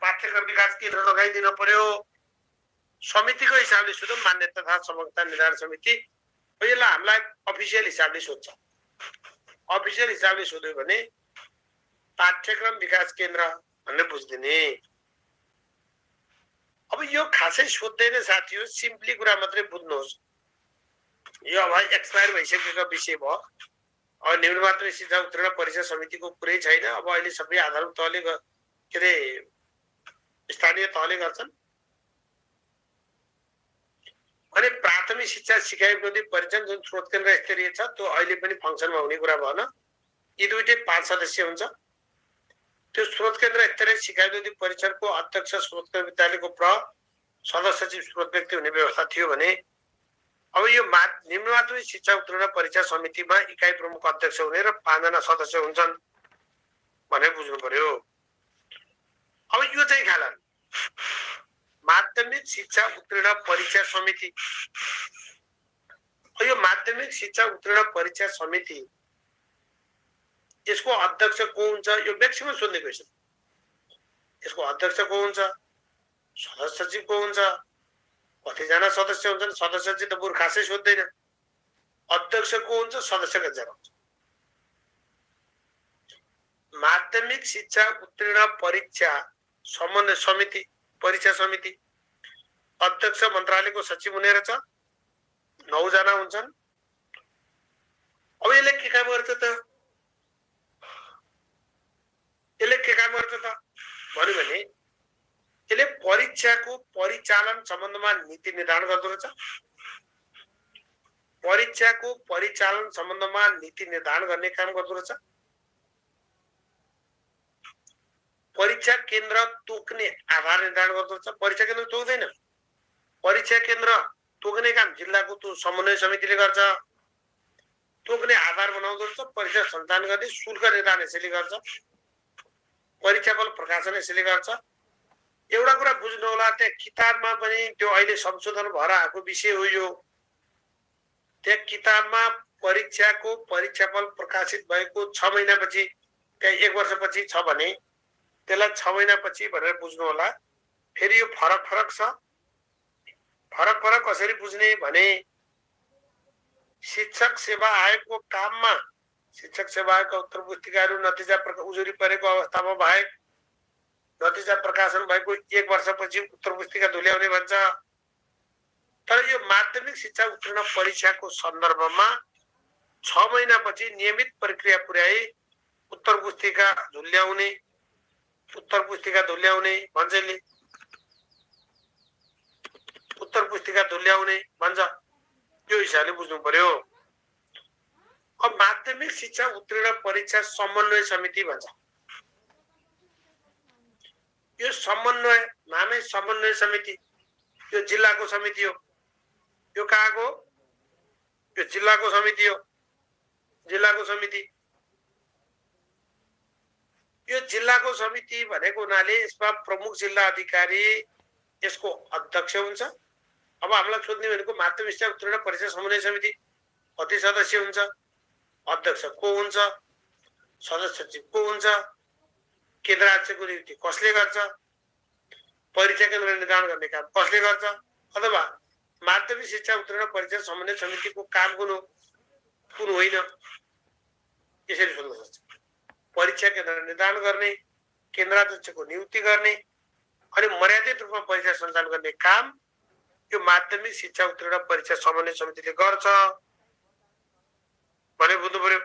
[SPEAKER 1] पाठ्यक्रम विकास केन्द्र लगाइदिन पर्यो। समितिको हिसाबले सोध्यो, मान्यता तथा समकक्षता निर्धारण समिति। यसलाई हामीलाई अफिसियल हिसाबले सोध्छ। अफिसियल हिसाबले सोध्यो भने पाठ्यक्रम विकास केन्द्र भनेर बुझ्दिने। अब यो खासै सोध्दैन साथीहरु, सिम्पली कुरा मात्रै बुझ्नुहोस्। यो अब एक्सपायर भइसकेको विषय भयो। अब निम्न माध्यमिक शिक्षा उत्तीर्ण परीक्षा समितिको कुरै छैन। अब अहिले सबै आधारभूत तहले के रे स्थानीय तहले गर्छन्। अनि प्राथमिक शिक्षा सिकाइ विरोधी परीक्षण जुन स्रोत केन्द्र स्तरीय छ त्यो अहिले पनि फंक्सनमा हुने कुरा भएन। यी दुईटै 5 सदस्य हुन्छ। त्यो स्रोत केन्द्र स्तरीय सिकाइ विरोधी परीक्षणको अध्यक्ष स्रोत केन्द्र विद्यालयको सदस्य सचिव स्रोत व्यक्ति हुने व्यवस्था थियो भने अब यो निम्न माध्यमिक शिक्षा उत्तीर्ण परीक्षा समितिमा इकाइ प्रमुख अध्यक्ष हुने र 5 जना सदस्य हुन्छन् भनेर बुझ्नु पर्यो। अब यो चाहिँ खालन माध्यमिक शिक्षा उत्तीर्ण परीक्षा समिति। यो माध्यमिक शिक्षा उत्तीर्ण परीक्षा समिति यसको अध्यक्ष को हुन्छ? यो म्याक्सिमम सोध्ने क्वेशन। यसको अध्यक्ष को हुन्छ? सदस्य सचिव को हुन्छ? कतिजना सदस्य हुन्छन्? सदस्य चाहिँ त बुर खासै सोध्दैन। अध्यक्ष को हुन्छ? सदस्य कतिजना हुन्छ? माध्यमिक शिक्षा उत्तीर्ण परीक्षा समन्वय समिति, परीक्षा समिति अध्यक्ष मन्त्रालयको सचिव हुने रहेछ। 9 जना हुन्छन्। अब यसले के काम गर्छ त? यसले के काम गर्छ त भन्यो भने यसले परीक्षाको परिचालन सम्बन्धमा नीति निर्धारण गर्दो रहेछ। परीक्षाको परिचालन सम्बन्धमा नीति निर्धारण गर्ने काम गर्दो रहेछ। परीक्षा केन्द्र तोक्ने आधार निर्धारण गर्दो रहेछ। परीक्षा केन्द्र तोक्दैन। परीक्षा केन्द्र तोक्ने काम जिल्लाको त्यो समन्वय समितिले गर्छ। तोक्ने आधार बनाउँदो रहेछ। परीक्षा सञ्चालन गर्ने शुल्क निर्धारण यसैले गर्छ। परीक्षाफल प्रकाशन यसैले गर्छ। एउटा कुरा बुझ्नु होला, त्यहाँ किताबमा पनि त्यो अहिले संशोधन भएर आएको विषय हो यो। त्यहाँ किताबमा परीक्षाको परीक्षाफल प्रकाशित भएको 6 महिनापछि, त्यहाँ 1 वर्षपछि छ भने त्यसलाई 6 महिनापछि भनेर बुझ्नु होला। फेरि यो फरक छ। फरक कसरी बुझ्ने भने शिक्षक सेवा आयोगको काममा शिक्षक सेवा आयोगका उत्तर पुस्तिकाहरू नतिजा उजुरी परेको अवस्थामा बाहेक नतिजा प्रकाशन भएको 1 वर्षपछि उत्तर पुस्तिका धुल्याउने भन्छ। तर यो माध्यमिक शिक्षा उत्तीर्ण परीक्षाको सन्दर्भमा 6 महिनापछि नियमित प्रक्रिया पुर्याई उत्तर पुस्तिका धुल्याउने भन्छ। उत्तर पुस्तिका धुल्याउने भन्छ। यो हिसाबले बुझ्नु पर्यो। अब माध्यमिक शिक्षा उत्तीर्ण परीक्षा समन्वय समिति भन्छ। यो समन्वय नामै समन्वय समिति। यो जिल्लाको समिति हो। यो कहाँको? यो जिल्लाको समिति हो। जिल्लाको समिति। यो जिल्लाको समिति भनेको हुनाले यसमा प्रमुख जिल्ला अधिकारी यसको अध्यक्ष हुन्छ। अब हामीलाई सोध्ने भनेको माध्यमिक शिक्षा उत्तीर्ण परीक्षा समन्वय समिति कति सदस्य हुन्छ? अध्यक्ष को हुन्छ? सदस्य सचिव को हुन्छ? केन्द्र राज्यको नियुक्ति कसले गर्छ? परीक्षा केन्द्र निर्धारण गर्ने काम कसले गर्छ? अथवा माध्यमिक शिक्षा उत्तीर्ण परीक्षा समन्वय समितिको काम कुन हो कुन होइन? यसरी सोध्न सक्छ। परीक्षा केन्द्र निर्धारण गर्ने, केन्द्राध्यक्षको नियुक्ति गर्ने अनि मर्यादित रूपमा परीक्षा सञ्चालन गर्ने काम यो माध्यमिक शिक्षा उत्तीर्ण परीक्षा समन्वय समितिले गर्छ भने बुझ्नु पर्यो।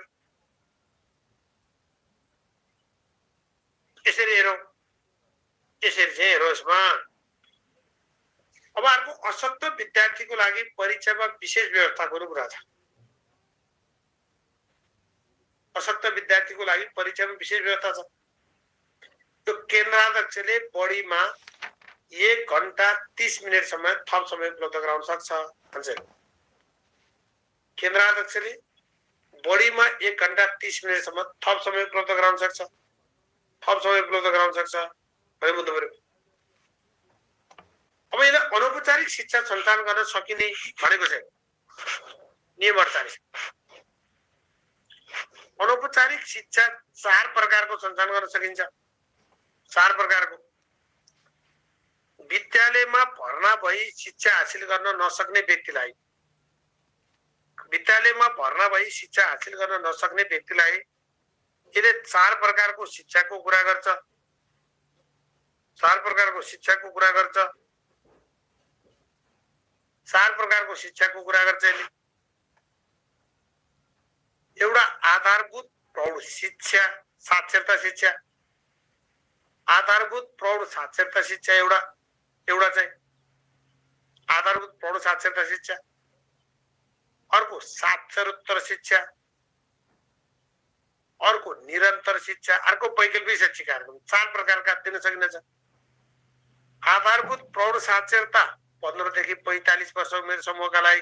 [SPEAKER 1] यसरी हेरौँ। यसरी चाहिँ हेर्नुहोस्। अब अर्को अशक्त विद्यार्थीको लागि परीक्षामा विशेष व्यवस्था गर्नु कुरा छ। अशक्त विद्यार्थीको लागि परीक्षामा विशेष व्यवस्था छ। त्यो केन्द्राध्यक्षले बढीमा 1 घण्टा 30 मिनेटसम्म थप समय उपलब्ध गराउन सक्छ भन्छ। केन्द्राध्यक्षले बढीमा 1 घण्टा 30 मिनेटसम्म थप समय उपलब्ध गराउन सक्छ। थप समय उपलब्ध गराउन सक्छ भन्ने बुझ्नु पर्यो। अब यसलाई अनौपचारिक शिक्षा सञ्चालन गर्न सकिने भनेको छैन नियम 48। अनौपचारिक शिक्षा 4 प्रकारको सञ्चालन गर्न सकिन्छ। 4 प्रकारको। विद्यालयमा भर्ना भई शिक्षा हासिल गर्न नसक्ने व्यक्तिलाई, विद्यालयमा भर्ना भई शिक्षा हासिल गर्न नसक्ने व्यक्तिलाई यसले 4 प्रकारको शिक्षाको कुरा गर्छ। 4 प्रकारको शिक्षाको कुरा गर्छ। 4 प्रकारको शिक्षाको कुरा गर्छ यसले। एउटा आधारभूत प्रौढ शिक्षा, साक्षरता शिक्षा। आधारभूत प्रौढ साक्षरता शिक्षा एउटा चाहिँ आधारभूत प्रौढ साक्षरता शिक्षा। अर्को साक्षरोत्तर शिक्षा, अर्को निरन्तर शिक्षा, अर्को वैकल्पिक शैक्षिक कार्यक्रम। 4 प्रकारका दिन सकिन्छ। आधारभूत प्रौढ साक्षरता 15 देखि 45 वर्ष उमेर समूहका लागि।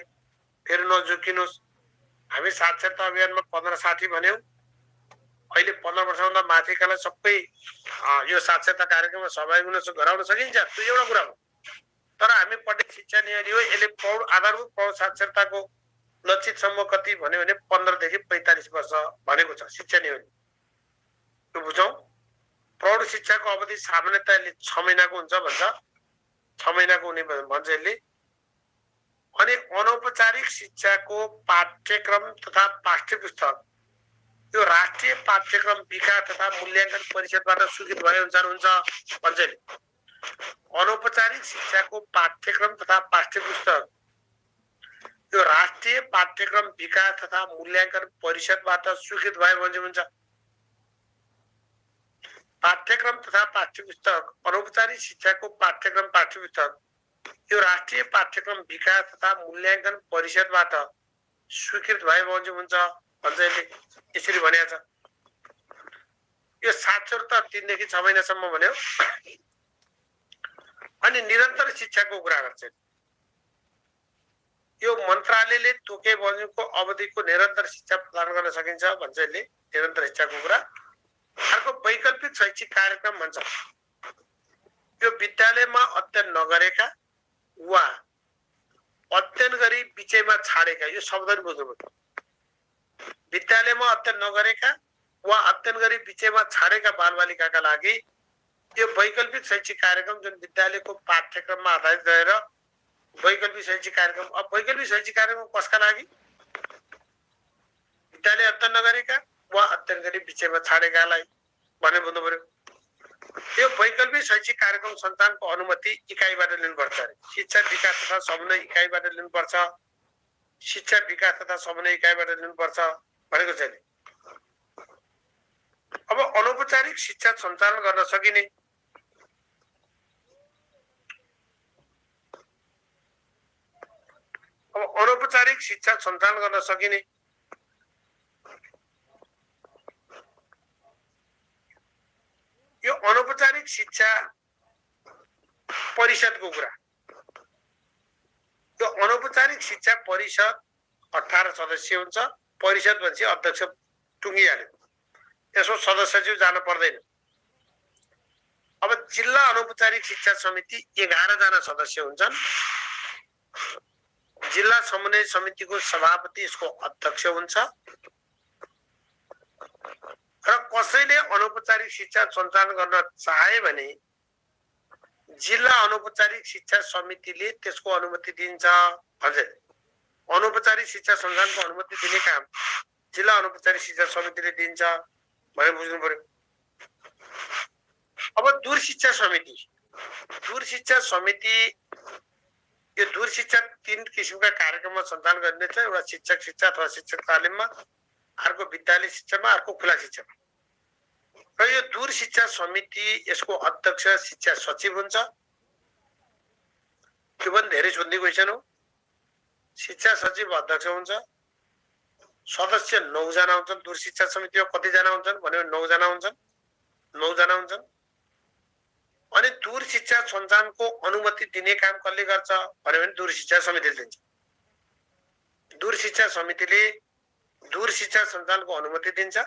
[SPEAKER 1] फेरि नझुकिनुहोस्, हामी साक्षरता अभियानमा 15-60 भन्यौं। अहिले 15 वर्षभन्दा माथिकालाई सबै यो साक्षरता कार्यक्रममा सहभागी हुन गराउन सकिन्छ। त्यो एउटा कुरा हो। तर हामी पढ्ने शिक्षा नीति हो, यसले प्रौढ आधारभूत प्रौढ साक्षरताको लक्षित समूह कति भन्यो भने 15 देखि 45 वर्ष भनेको छ शिक्षा नीति। त्यो बुझौं। प्रौढ शिक्षाको अवधि सामान्यतया 6 महिनाको हुन्छ भन्छ। 6 महिनाको हुने भन्छ यसले। अनि अनौपचारिक शिक्षाको पाठ्यक्रम तथा पाठ्यपुस्तक यो राष्ट्रिय पाठ्यक्रम विकास तथा मूल्याङ्कन परिषदबाट स्वीकृत भए अनुसार हुन्छ भन्छ यसले। अनौपचारिक शिक्षाको पाठ्यक्रम तथा पाठ्यपुस्तक यो राष्ट्रिय पाठ्यक्रम विकास तथा मूल्याङ्कन परिषदबाट स्वीकृत भए भने हुन्छ। पाठ्यक्रम तथा पाठ्यपुस्तक अनौपचारिक शिक्षाको पाठ्यक्रम पाठ्यपुस्तक यो राष्ट्रिय पाठ्यक्रम विकास तथा मूल्याङ्कन परिषदबाट स्वीकृत भए भने हुन्छ भन्छ यसले। यसरी भनेको छ। यो साक्षरता 3 देखि 6 महिनासम्म भन्यो। अनि निरन्तर शिक्षाको कुरा गर्छ। यो मन्त्रालयले तोके बजेको अवधिको निरन्तर शिक्षा प्रदान गर्न सकिन्छ भन्छ यसले। निरन्तर शिक्षाको कुरा। अर्को वैकल्पिक शैक्षिक कार्यक्रम भन्छ। यो विद्यालयमा अध्ययन नगरेका वा अध्ययन गरी बिचैमा छाडेका, यो शब्द बुझ्नुपर्छ। विद्यालयमा अध्ययन नगरेका वा अध्ययन गरी बिचैमा छाडेका बालबालिकाका लागि यो वैकल्पिक शैक्षिक कार्यक्रम जुन विद्यालयको पाठ्यक्रममा आधारित रहेर वैकल्पिक शैक्षिक कार्यक्रम। अब वैकल्पिक शैक्षिक कार्यक्रम कसका लागि? विद्यालय अध्ययन नगरेका वा अध्ययन गरी बिचैमा छाडेकालाई भन्ने बुझ्नु पर्यो। यो वैकल्पिक शैक्षिक कार्यक्रम सञ्चालनको अनुमति इकाइबाट लिनुपर्छ। शिक्षा विकास तथा समन्वय इकाइबाट लिनुपर्छ। शिक्षा विकास तथा समन्वय इकाइबाट लिनुपर्छ भनेको छ। अब अनौपचारिक शिक्षा सञ्चालन गर्न सकिने अनौपचारिक शिक्षा सञ्चालन गर्न सकिने यो अनौपचारिक शिक्षा परिषदको कुरा। यो अनौपचारिक शिक्षा परिषद 18 सदस्य हुन्छ। परिषद भन्छ अध्यक्ष टुङ्गिहाल्यो, त्यसको सदस्य जान पर्दैन। अब जिल्ला अनौपचारिक शिक्षा समिति 11 जना सदस्य हुन्छन्। जिल्ला समन्वय समितिको सभापति यसको अध्यक्ष हुन्छ। र कसैले अनौपचारिक शिक्षा सञ्चालन गर्न चाहे भने जिल्ला अनौपचारिक शिक्षा समितिले त्यसको अनुमति दिन्छ भन्छ। अनौपचारिक शिक्षा सञ्चालनको अनुमति दिने काम जिल्ला अनौपचारिक शिक्षा समितिले दिन्छ भने बुझ्नु पर्यो। अब दूर शिक्षा समिति। दूर शिक्षा समिति यो दूर शिक्षा 3 किसिमका कार्यक्रममा सञ्चालन गरिनेछ। एउटा शिक्षक शिक्षा अथवा शिक्षक तालिममा, अर्को विद्यालय शिक्षामा, अर्को खुला शिक्षामा। र यो दूर शिक्षा समिति यसको अध्यक्ष शिक्षा सचिव हुन्छ। त्यो पनि धेरै सोध्ने क्वेसन हो। शिक्षा सचिव अध्यक्ष हुन्छ, सदस्य 9 जना हुन्छन्। दूर शिक्षा समितिमा कति जना हुन्छन् भन्यो 9 जना हुन्छन्, 9 जना हुन्छन्। अनि दूर शिक्षा सञ्चालनको अनुमति दिने काम कसले गर्छ भन्यो भने दूर शिक्षा समितिले दिन्छ। दूर शिक्षा समितिले दूर शिक्षा सञ्चालनको अनुमति दिन्छ।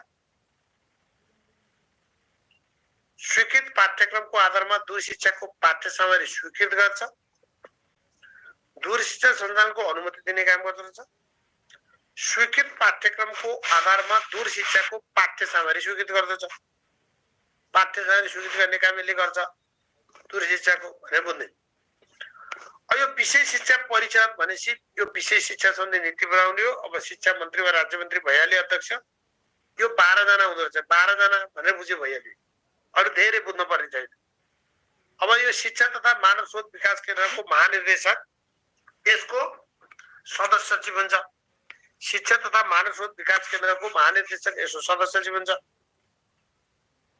[SPEAKER 1] स्वीकृत पाठ्यक्रमको आधारमा दूर शिक्षाको पाठ्य सामग्री स्वीकृत गर्छ। दूर शिक्षा सञ्चालनको अनुमति दिने काम गर्दछ। स्वीकृत पाठ्यक्रमको आधारमा दूर शिक्षाको पाठ्य सामग्री स्वीकृत गर्दछ। पाठ्य सामग्री स्वीकृत गर्ने काम यसले गर्छ दूर शिक्षाको भनेर बुझ्ने। अब यो विशेष शिक्षा परिषद भनेपछि यो विशेष शिक्षा सम्बन्धी नीति बनाउने हो। अब शिक्षा मन्त्री वा राज्य मन्त्री भइहाल्यो अध्यक्ष। यो 12 जना हुँदो रहेछ। 12 जना भनेर बुझ्यो भइहाल्यो। अरु धेरै बुझ्नु पर्ने छैन। अब यो शिक्षा तथा मानव स्रोत विकास केन्द्रको महानिर्देशक यसको सदस्य सचिव हुन्छ। शिक्षा तथा मानव स्रोत विकास केन्द्रको महानिर्देशक यसको सदस्य सचिव हुन्छ।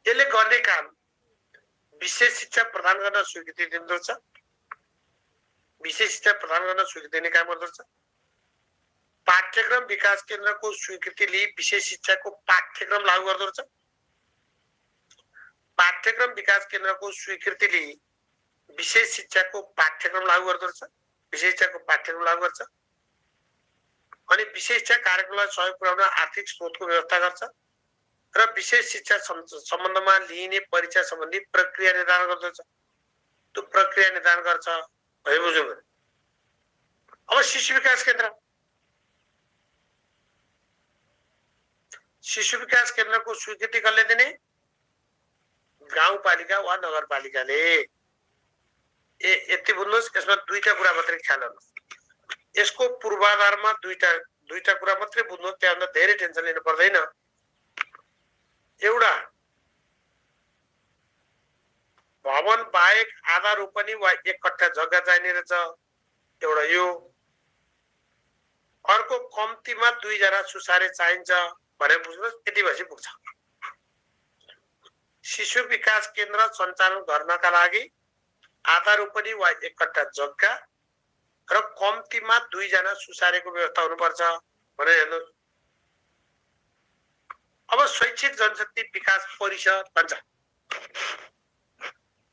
[SPEAKER 1] यसले गर्ने काम विशेष शिक्षा प्रदान गर्न स्वीकृति दिँदछ। विशेष शिक्षा प्रदान गर्न स्वीकृति दिने काम गर्दछ। पाठ्यक्रम विकास केन्द्रको स्वीकृति लिई विशेष शिक्षाको पाठ्यक्रम लागू गर्दछ। पाठ्यक्रम विकास केन्द्रको स्वीकृति लिई विशेष शिक्षाको पाठ्यक्रम लागू गर्दछ। विशेष शिक्षाको पाठ्यक्रम लागू गर्छ। अनि विशेष शिक्षा कार्यक्रमलाई सहयोग पुर्याउन आर्थिक स्रोतको व्यवस्था गर्छ र विशेष शिक्षा सम्बन्धमा लिइने परीक्षा सम्बन्धी प्रक्रिया निर्धारण गर्दछ। त्यो प्रक्रिया निर्धारण गर्छ भयो बुझ्यो भने। अब शिशु विकास केन्द्र, शिशु विकास केन्द्रको स्वीकृति कसले दिने? गाउँपालिका वा नगरपालिकाले। यति बुझ्नुहोस्। यसमा दुईटा कुरा मात्रै ख्याल गर्नुहोस्। यसको पूर्वाधारमा दुईटा कुरा मात्रै बुझ्नुहोस्। त्यहाँभन्दा धेरै टेन्सन लिनु पर्दैन। एउटा भवन बाहेक आधा रोपनी वा 1 कट्ठा जग्गा चाहिने रहेछ। एउटा यो। अर्को कम्तीमा 2 जना सुसारे चाहिन्छ भनेर बुझ्नुहोस्। यति भएपछि पुग्छ। शिशु विकास केन्द्र सञ्चालन गर्नका लागि आधा रोपनी वा 1 कट्ठा जग्गा र कम्तीमा 2 जना सुसारेको व्यवस्था हुनुपर्छ भनेर हेर्नुहोस्। अब शैक्षिक जनशक्ति विकास परिषद भन्छ।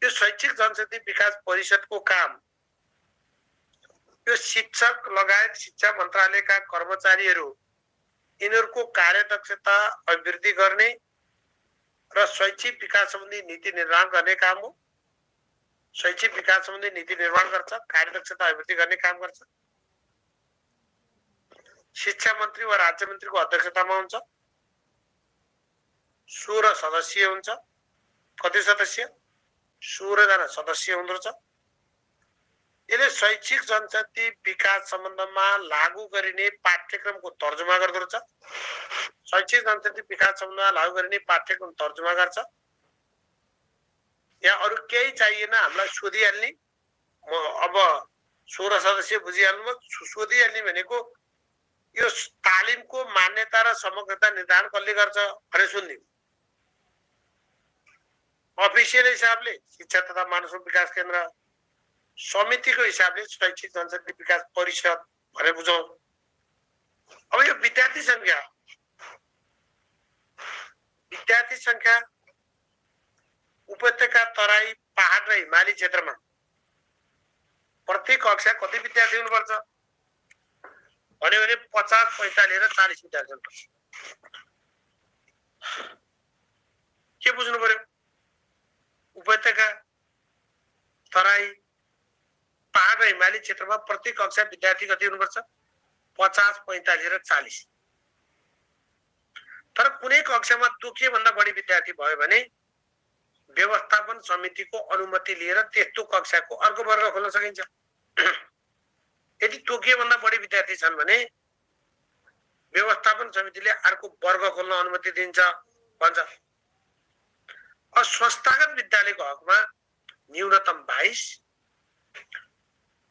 [SPEAKER 1] यो शैक्षिक जनशक्ति विकास परिषदको काम यो शिक्षक लगायत शिक्षा मन्त्रालयका कर्मचारीहरू यिनीहरूको कार्यदक्षता अभिवृद्धि गर्ने र शैक्षिक विकास सम्बन्धी नीति निर्माण गर्ने काम हो। शैक्षिक विकास सम्बन्धी नीति निर्माण गर्छ, कार्यदक्षता अभिवृद्धि गर्ने काम गर्छ। शिक्षा मन्त्री वा राज्य मन्त्रीको अध्यक्षतामा हुन्छ। 16 सदस्य हुन्छ। कति सदस्य? 16 जना सदस्य हुँदछ। यसले शैक्षिक जनशक्ति विकास सम्बन्धमा लागू गरिने पाठ्यक्रमको तर्जुमा गर्दछ। शैक्षिक जनशक्ति विकास सम्बन्धमा लागू गरिने पाठ्यक्रम तर्जुमा गर्छ। यहाँ अरु केही चाहिएन, हामीलाई सोधिहाल्ने। म अब 16 सदस्य बुझिहाल्नु। सोधिहाल्ने भनेको यो तालिमको मान्यता र समग्रता निर्धारण कसले गर्छ भनेर सुन्दिनु। अफिसियल हिसाबले शिक्षा तथा मानव स्रोत विकास केन्द्र, समितिको हिसाबले शैक्षिक जनशक्ति विकास परिषद भनेर बुझौँ। अब यो विद्यार्थी संख्या उपत्यका, तराई, पहाड र हिमाली क्षेत्रमा प्रत्येक कक्षा कति विद्यार्थी हुनुपर्छ भन्यो भने 50, 45 र 40 विद्यार्थी हुनुपर्छ। के बुझ्नु पर्यो? उपत्यका, तराई, पहाड र हिमाली क्षेत्रमा प्रत्येक कक्षा विद्यार्थी कति हुनुपर्छ? 50, 45 र 40। तर कुनै कक्षामा तोकिए भन्दा बढी विद्यार्थी भयो भने व्यवस्थापन समितिको अनुमति लिएर त्यस्तो कक्षाको अर्को वर्ग खोल्न सकिन्छ। यदि तोकिए भन्दा बढी विद्यार्थी छन् भने व्यवस्थापन समितिले अर्को वर्ग खोल्न अनुमति दिन्छ भन्छ। संस्थागत विद्यालयको हकमा न्यूनतम 22,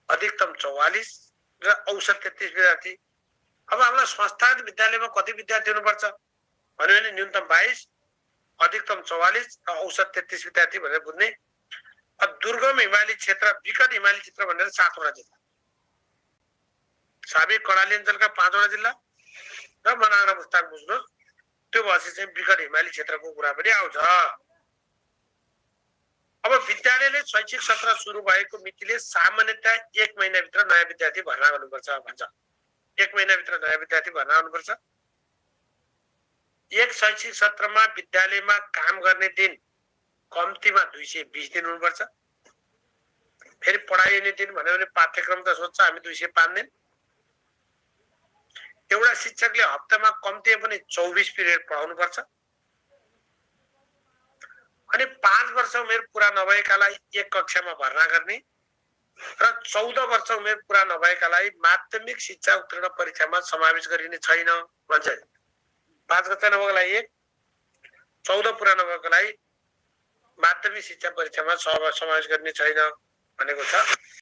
[SPEAKER 1] अधिकतम 44 र औसत 33 विद्यार्थी। अब हामीलाई संस्थागत विद्यालयमा कति विद्यार्थी हुनुपर्छ भन्यो भने न्यूनतम 22, अधिकतम 44 र औसत 33 विद्यार्थी भनेर बुझ्ने। दुर्गम हिमाली क्षेत्र, विकट हिमाली क्षेत्र भनेर 7 वटा जिल्ला, साबिक कर्णाली अञ्चलका 5 वटा जिल्ला र मनाङ र मुस्ताङ बुझ्नुहोस्। त्यो भएपछि चाहिँ विकट हिमाली क्षेत्रको कुरा पनि आउँछ। अब विद्यालयले शैक्षिक सत्र सुरु भएको मितिले सामान्यतया 1 महिनाभित्र नयाँ विद्यार्थी भर्ना गर्नुपर्छ भन्छ। 1 महिनाभित्र नयाँ विद्यार्थी भर्ना गर्नुपर्छ। एक शैक्षिक सत्रमा विद्यालयमा काम गर्ने दिन कम्तीमा 220 दिन हुनुपर्छ। फेरि पढाइने दिन भन्यो भने पाठ्यक्रम त सोध्छ हामी 205 दिन। एउटा शिक्षकले हप्तामा कम्तीमा पनि 24 पिरियड पढाउनु पर्छ। अनि 5 वर्ष उमेर पुरा नभएकालाई एक कक्षामा भर्ना गर्ने र 14 वर्ष उमेर पुरा नभएकालाई माध्यमिक शिक्षा उत्तीर्ण परीक्षामा समावेश गरिने छैन भन्छ। 5 कक्षा नभएकालाई 1, 14 पुरा नभएकालाई माध्यमिक शिक्षा परीक्षामा समावेश गर्ने छैन भनेको छ।